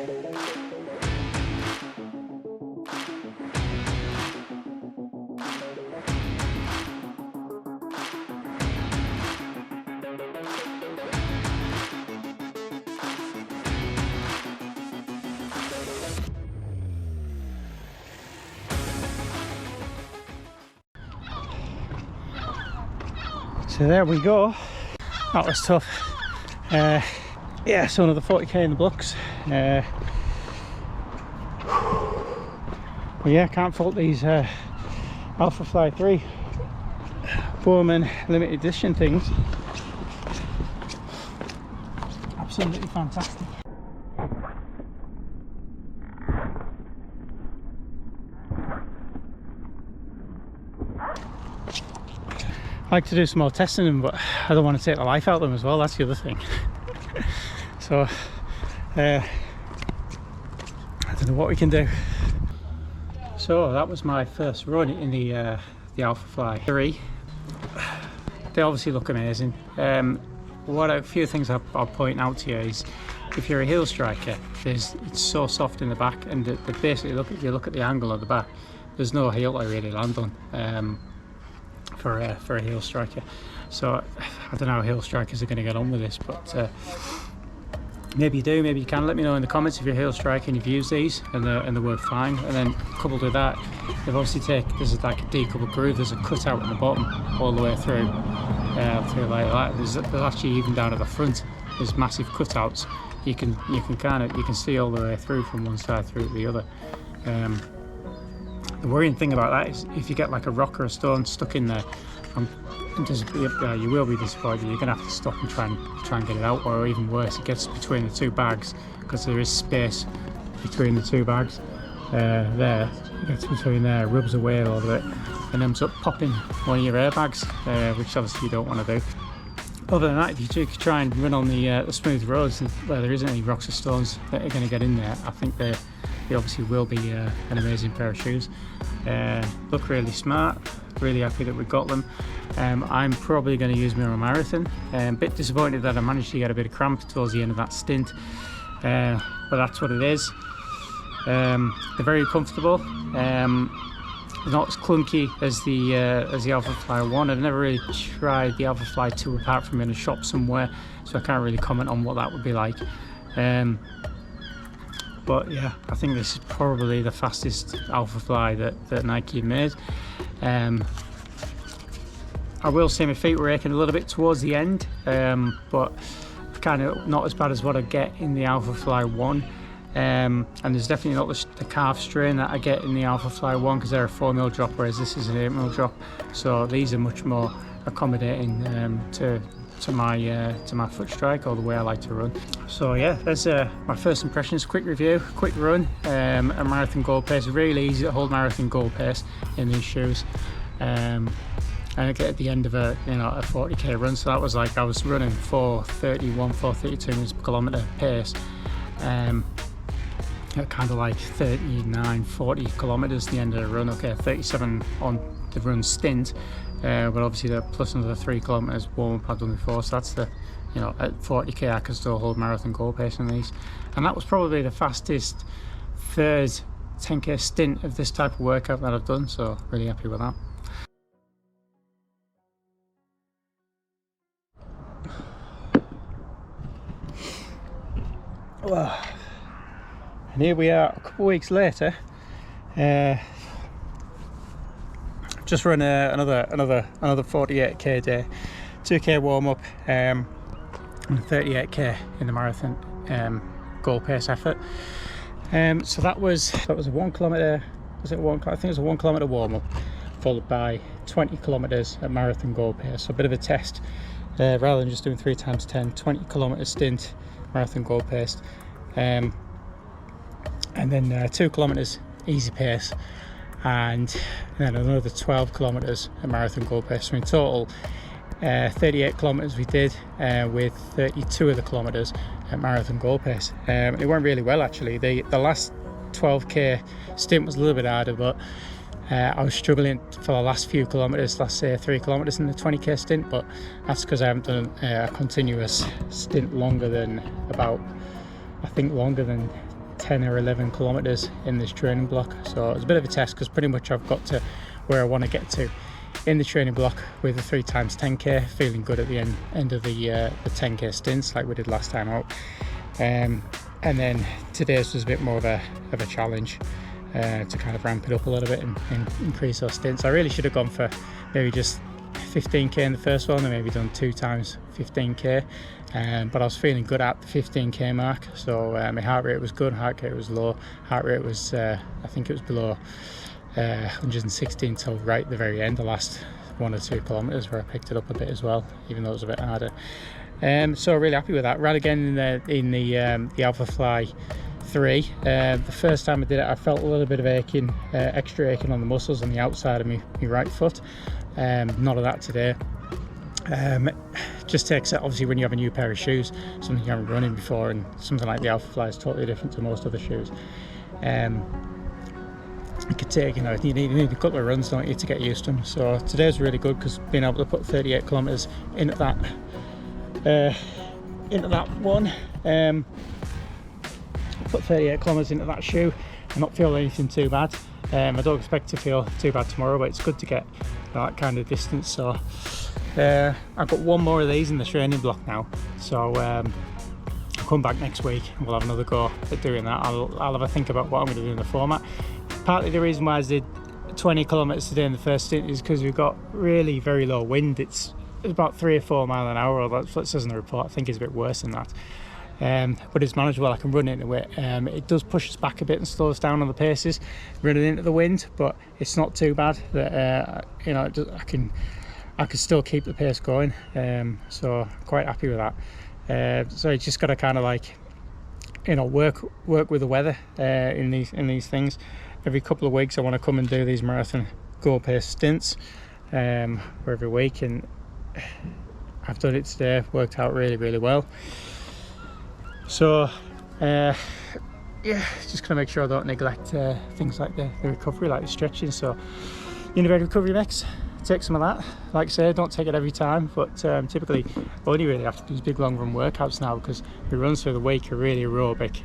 So there we go. That was tough. Yeah, so another 40k in the books. Well, yeah, can't fault these Alphafly 3 Bowerman limited edition things. Absolutely fantastic. I like to do some more testing them, but I don't want to take the life out of them as well. That's the other thing. So I don't know what we can do. So that was my first run in the Alphafly 3. They obviously look amazing. A few things I'll point out to you is, if you're a heel striker, it's so soft in the back, and basically if you look at the angle of the back, there's no heel to really land on. For a heel striker. So I don't know how heel strikers are going to get on with this, but maybe you do, maybe you can. Let me know in the comments if you're a heel striker and you've used these and they work fine. And then coupled with that, they've obviously there's like a decoupled groove, there's a cutout at the bottom all the way through like that. There's actually, even down at the front, there's massive cutouts. You can see all the way through from one side through to the other. The worrying thing about that is if you get like a rock or a stone stuck in there, you will be disappointed. You're going to have to stop and try and get it out, or even worse, it gets between the two bags, because there is space between the two bags. There, it gets between there, rubs away a little bit, and ends up popping one of your airbags, which obviously you don't want to do. Other than that, if you do try and run on the smooth roads where there isn't any rocks or stones that are going to get in there, I think they obviously will be an amazing pair of shoes. Look really smart, really happy that we got them. I'm probably going to use them on a marathon. A bit disappointed that I managed to get a bit of cramp towards the end of that stint, but that's what it is. They're very comfortable. Not as clunky as the Alphafly 1. I've never really tried the Alphafly 2 apart from in a shop somewhere, so I can't really comment on what that would be like. But yeah, I think this is probably the fastest Alphafly that Nike made. I will say my feet were aching a little bit towards the end, but kind of not as bad as what I get in the Alphafly 1. And there's definitely not the calf strain that I get in the Alphafly 1, because they're a 4mm drop, whereas this is an 8mm drop. So these are much more accommodating to my foot strike, or the way I like to run. So yeah, there's my first impressions, quick review, quick run, a marathon goal pace. Really easy to hold marathon goal pace in these shoes. And I get at the end of a 40k run, so that was like I was running 4:31, 4:32 minutes per kilometre pace. At kind of like 39, 40 kilometres the end of the run. Okay, 37 on the run stint, but obviously the plus another 3 kilometres warm up I've done before, so that's the, at 40k I can still hold marathon goal pace on these. And that was probably the fastest third 10k stint of this type of workout that I've done, so really happy with that. Well, and here we are a couple of weeks later. Just run another 48k day, 2k warm up, and 38k in the marathon goal pace effort. So that was a 1 kilometre. Was it one? I think it was a 1 kilometre warm up, followed by 20 kilometres at marathon goal pace. So a bit of a test, rather than just doing 3 times 10, 20 kilometre stint marathon goal pace. And then 2 kilometres easy pace, and then another 12 kilometres at marathon goal pace. So in total 38 kilometres we did, with 32 of the kilometres at marathon goal pace. It went really well actually. The last 12k stint was a little bit harder, but I was struggling for the last few kilometres, last say 3 kilometres in the 20k stint, but that's because I haven't done a continuous stint longer than 10 or 11 kilometers in this training block. So it's a bit of a test because pretty much I've got to where I want to get to in the training block with the 3x10k, feeling good at the end of the 10k stints like we did last time out. And then today's was a bit more of a challenge to kind of ramp it up a little bit and increase those stints. I really should have gone for maybe just 15k in the first one and maybe done 2 times 15k, but I was feeling good at the 15k mark. So my heart rate was good, heart rate was low, heart rate was I think it was below 160 until right at the very end, the last 1 or 2 kilometers, where I picked it up a bit as well, even though it was a bit harder. So really happy with that. Ran again in the Alphafly 3. The first time I did it, I felt a little bit of aching, extra aching on the muscles on the outside of my right foot. None of that today. Just takes it, obviously when you have a new pair of shoes, something you haven't run in before, and something like the Alphafly is totally different to most other shoes. It could take, you need a couple of runs, don't you, to get used to them. So today's really good because being able to put 38 kilometers into that one, put 38 kilometers into that shoe and not feel anything too bad. I don't expect to feel too bad tomorrow, but it's good to get that kind of distance. So I've got 1 more of these in the training block now, so I'll come back next week and we'll have another go at doing that. I'll have a think about what I'm going to do in the format. Partly the reason why I did 20 kilometers today in the first stint is because we've got really very low wind. It's about 3 or 4 miles an hour, or that's what it says in the report. I think it's a bit worse than that, but it's manageable. I can run into it. It does push us back a bit and slow us down on the paces running into the wind, but it's not too bad. That I can still keep the pace going, so quite happy with that. So you just got to kind of like, work with the weather in these things. Every couple of weeks I want to come and do these marathon goal pace stints every week, and I've done it today. Worked out really well. So yeah, just gonna make sure I don't neglect things like the recovery, like the stretching. So United Recovery Mix, take some of that. Like I say, don't take it every time, but typically only really have to do these big long run workouts now, because the runs through the week are really aerobic.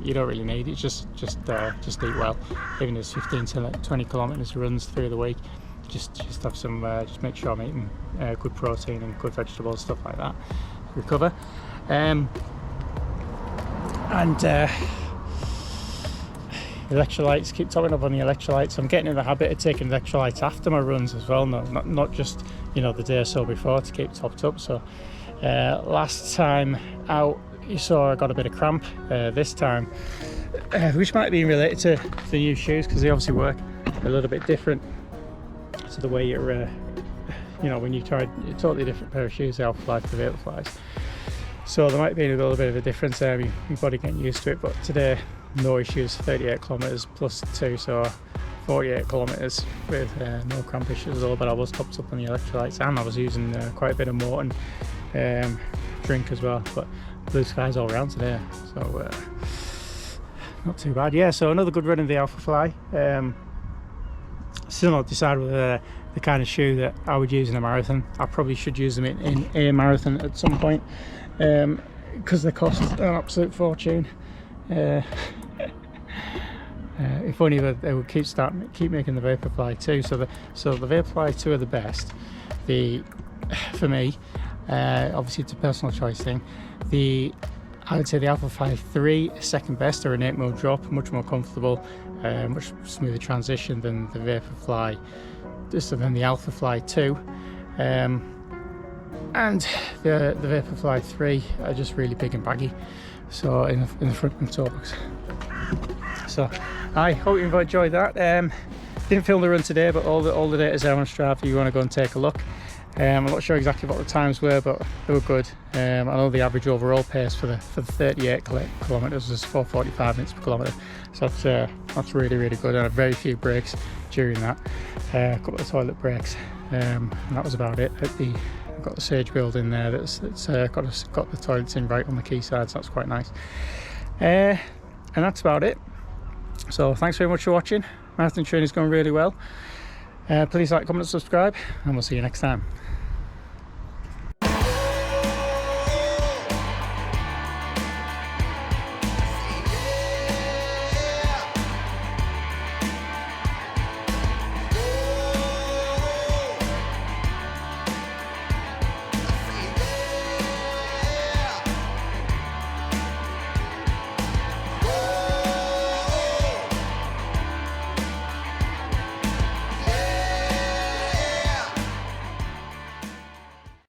You don't really need it. Just eat well. Even if it's 15 to 20 kilometers runs through the week, just have some. Just make sure I'm eating good protein and good vegetables, stuff like that. Recover. And electrolytes, keep topping up on the electrolytes. I'm getting in the habit of taking electrolytes after my runs as well, not just the day or so before, to keep topped up. So last time out you saw I got a bit of cramp. This time, which might be related to the new shoes, because they obviously work a little bit different to the way you're when you try a totally different pair of shoes, the Alphafly to the Alphaflies. So there might be a little bit of a difference there, your body getting used to it. But today, no issues, 38 kilometers plus 2, so 48 kilometers with no cramp issues at all. But I was topped up on the electrolytes, and I was using quite a bit of Morton drink as well. But blue skies all around today, so not too bad. Yeah, so another good run in the Alphafly. Still not decided whether they're the kind of shoe that I would use in a marathon. I probably should use them in a marathon at some point, because they cost an absolute fortune. If only they would keep making the Vaporfly 2. So the Vaporfly 2 are the best. For me, obviously it's a personal choice thing. I would say the Alphafly 3 is second best. They're an 8mm drop, much more comfortable, much smoother transition than the Vaporfly, than the Alphafly 2. And the Vaporfly 3 are just really big and baggy, so in the front and toe box. So I hope you enjoyed that. Didn't film the run today, but all the data's there on Strava if you want to go and take a look. I'm not sure exactly what the times were, but they were good. I know the average overall pace for the 38 kilometers was 4:45 minutes per kilometer, so that's really good. And very few breaks during that, a couple of toilet breaks, and that was about it. I've got the Sage building there that's got the toilets in right on the quayside, so that's quite nice. And that's about it. So thanks very much for watching. Marathon training is going really well. Please like, comment and subscribe, and we'll see you next time.